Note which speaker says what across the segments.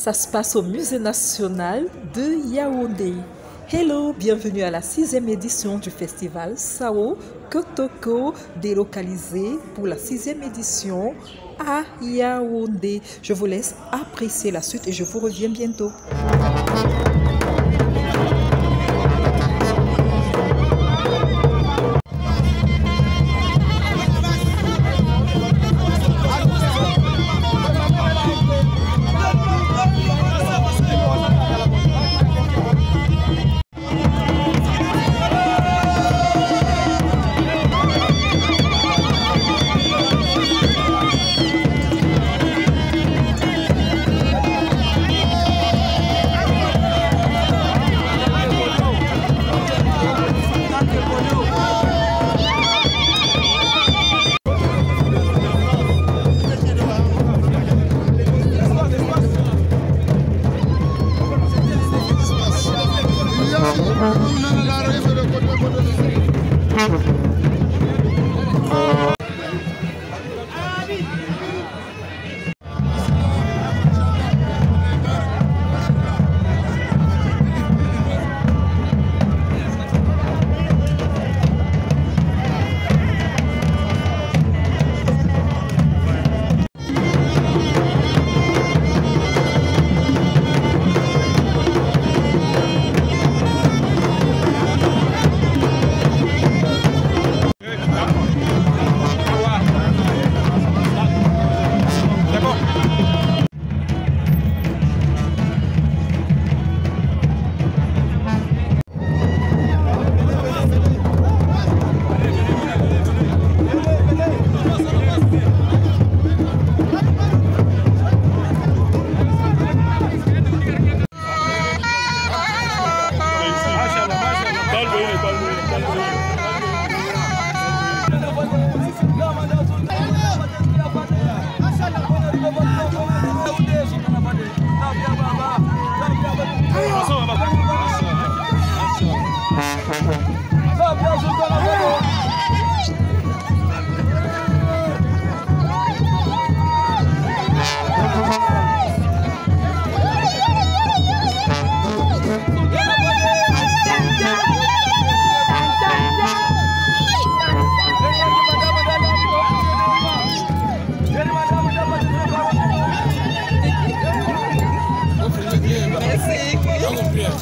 Speaker 1: Ça se passe au Musée national de Yaoundé. Hello, bienvenue à la 6e édition du festival Sao Kotoko, délocalisé pour la 6e édition à Yaoundé. Je vous laisse apprécier la suite et je vous reviens bientôt.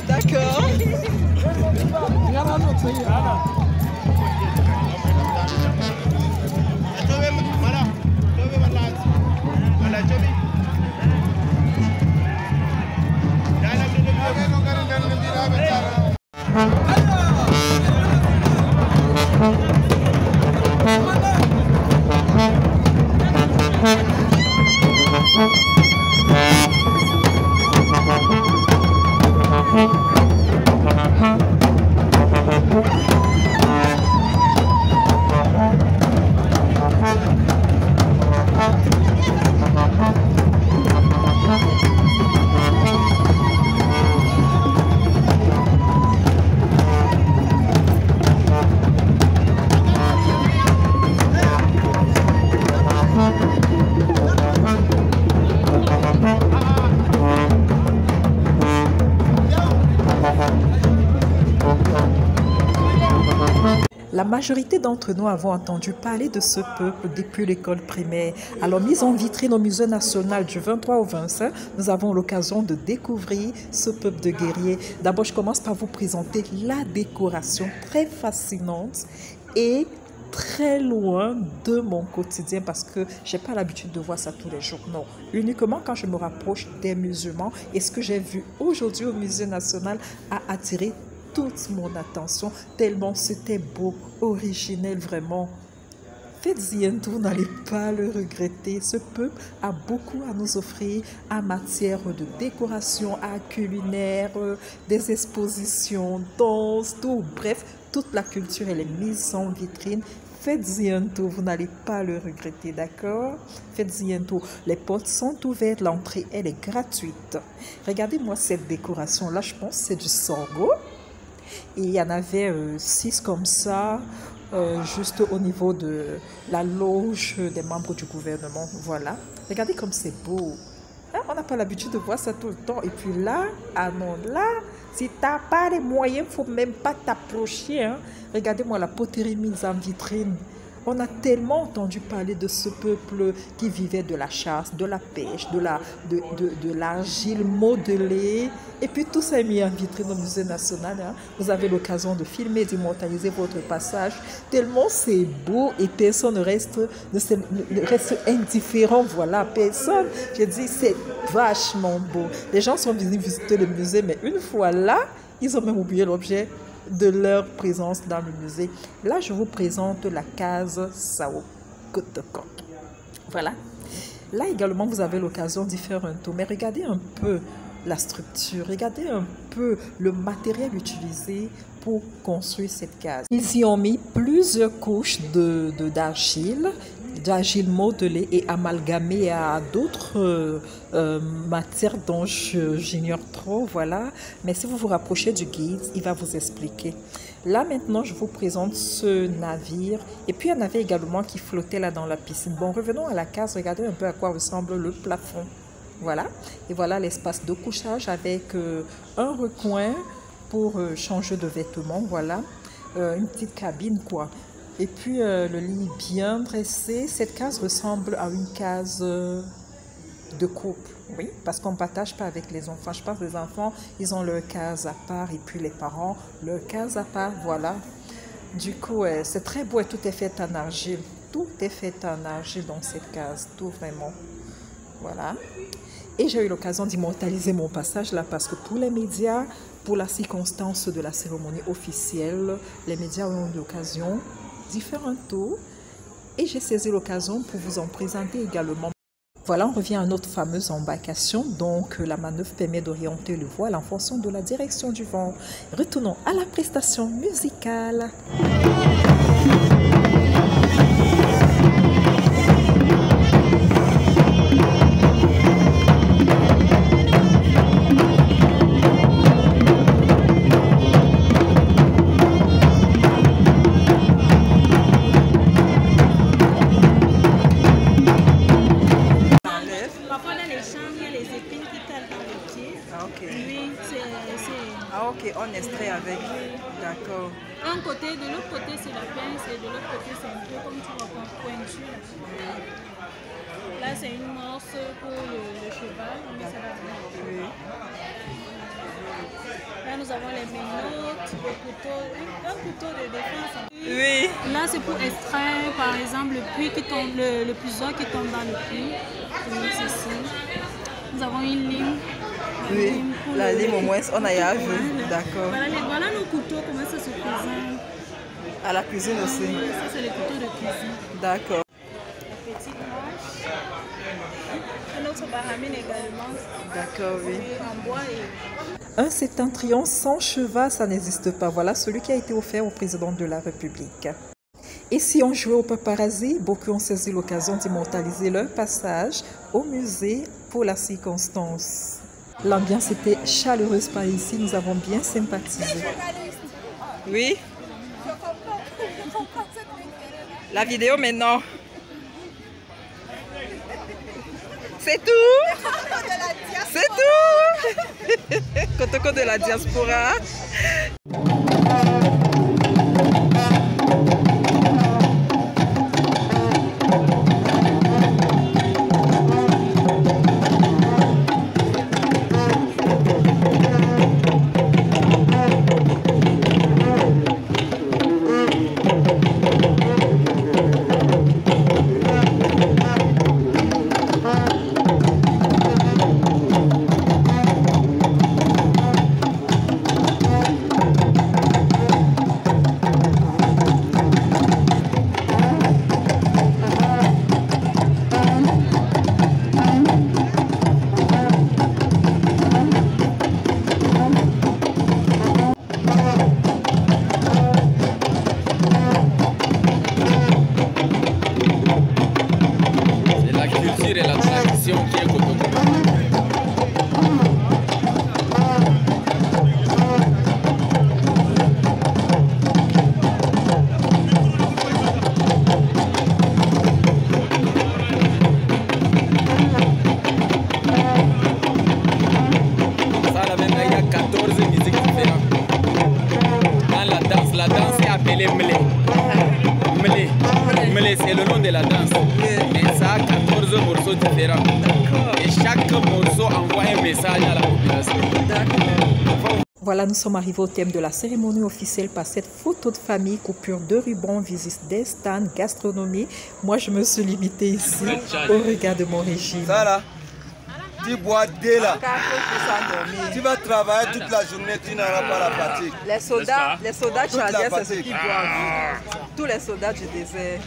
Speaker 2: D'accord.
Speaker 1: La majorité d'entre nous avons entendu parler de ce peuple depuis l'école primaire. Alors, mise en vitrine au Musée national du 23 au 25, nous avons l'occasion de découvrir ce peuple de guerriers. D'abord, je commence par vous présenter la décoration très fascinante et très loin de mon quotidien parce que je n'ai pas l'habitude de voir ça tous les jours. Non, uniquement quand je me rapproche des musulmans. Et ce que j'ai vu aujourd'hui au Musée national a attiré toute mon attention, tellement c'était beau, originel, vraiment. Faites-y un tour, vous n'allez pas le regretter. Ce peuple a beaucoup à nous offrir en matière de décoration, art culinaire, des expositions, danse, tout. Bref, toute la culture, elle est mise en vitrine. Faites-y un tour, vous n'allez pas le regretter, d'accord? Faites-y un tour. Les portes sont ouvertes, l'entrée, elle est gratuite. Regardez-moi cette décoration-là, je pense que c'est du sorgho. Et il y en avait 6 comme ça, juste au niveau de la loge des membres du gouvernement. Voilà. Regardez comme c'est beau. Hein? on n'a pas l'habitude de voir ça tout le temps. Et puis là, ah non, là, si tu n'as pas les moyens, il ne faut même pas t'approcher. Hein. Regardez-moi la poterie mise en vitrine. On a tellement entendu parler de ce peuple qui vivait de la chasse, de la pêche, de l'argile modelée. Et puis tout ça est mis en vitrine au Musée national. Hein. Vous avez l'occasion de filmer, d'immortaliser votre passage. Tellement c'est beau et personne ne reste indifférent. Voilà, personne. Je dis, c'est vachement beau. Les gens sont venus visiter le musée, mais une fois là, ils ont même oublié l'objet de leur présence dans le musée. Là, je vous présente la case Sao Kotoko. Voilà. Là également, vous avez l'occasion d'y faire un tour. Mais regardez un peu la structure. Regardez un peu le matériel utilisé pour construire cette case. Ils y ont mis plusieurs couches d'argile modelée et amalgamée à d'autres matières dont j'ignore trop, voilà. Mais si vous vous rapprochez du guide, il va vous expliquer. Là maintenant, je vous présente ce navire et puis un navire également qui flottait là dans la piscine. Bon, revenons à la case, regardez un peu à quoi ressemble le plafond. Voilà, et voilà l'espace de couchage avec un recoin pour changer de vêtements, voilà, une petite cabine quoi. Et puis le lit bien dressé. Cette case ressemble à une case de couple, oui, parce qu'on ne partage pas avec les enfants. Je pense que les enfants, ils ont leur case à part et puis les parents, leur case à part, voilà. Du coup, c'est très beau et tout est fait en argile. Tout est fait en argile dans cette case, tout vraiment. Voilà. Et j'ai eu l'occasion d'immortaliser mon passage là parce que pour les médias, pour la circonstance de la cérémonie officielle, les médias ont eu l'occasion d'y faire un tour et j'ai saisi l'occasion pour vous en présenter également. Voilà, on revient à notre fameuse embarcation. Donc, la manœuvre permet d'orienter le voile en fonction de la direction du vent. Retournons à la prestation musicale. On extrait avec, d'accord.
Speaker 2: Un côté, de l'autre côté c'est la pince et de l'autre côté c'est un peu comme tu vois pointu. Là c'est une morse pour le cheval, on met ça là-dedans. Oui. Là nous avons les menottes, le couteau, un couteau de défense.
Speaker 1: Oui.
Speaker 2: Là c'est pour extraire par exemple le puits qui tombe, le puiseau qui tombe dans le puits. Oui, c'est ça. Nous avons une lime.
Speaker 1: Oui, la lime au moins, on a y vu. D'accord.
Speaker 2: Voilà nos couteaux, comment ça se cuisine.
Speaker 1: À la cuisine aussi.
Speaker 2: Oui, ça c'est les couteaux de cuisine.
Speaker 1: D'accord.
Speaker 2: La petite manche. Et notre baramine également.
Speaker 1: D'accord, oui.
Speaker 2: En bois et...
Speaker 1: Un septentrion sans cheval, ça n'existe pas. Voilà celui qui a été offert au président de la République. Et si on jouait au paparazzi, beaucoup ont saisi l'occasion d'immortaliser leur passage au musée pour la circonstance. L'ambiance était chaleureuse par ici, nous avons bien sympathisé. Oui. La vidéo maintenant. C'est tout. C'est tout. Kotoko de la diaspora.
Speaker 3: de la danse. Et ça a 14 morceaux différents. Et chaque morceau envoie un message à la population.
Speaker 1: Voilà, nous sommes arrivés au thème de la cérémonie officielle par cette photo de famille, coupure de ruban, visite des stands, gastronomie. Moi, je me suis limitée ici au regard de mon régime.
Speaker 4: Ça là, tu bois dès là. Tu vas travailler toute la journée, tu n'auras pas la fatigue.
Speaker 5: Les soldats tchadiens, c'est ce qu'ils boivent. Tous les soldats du désert.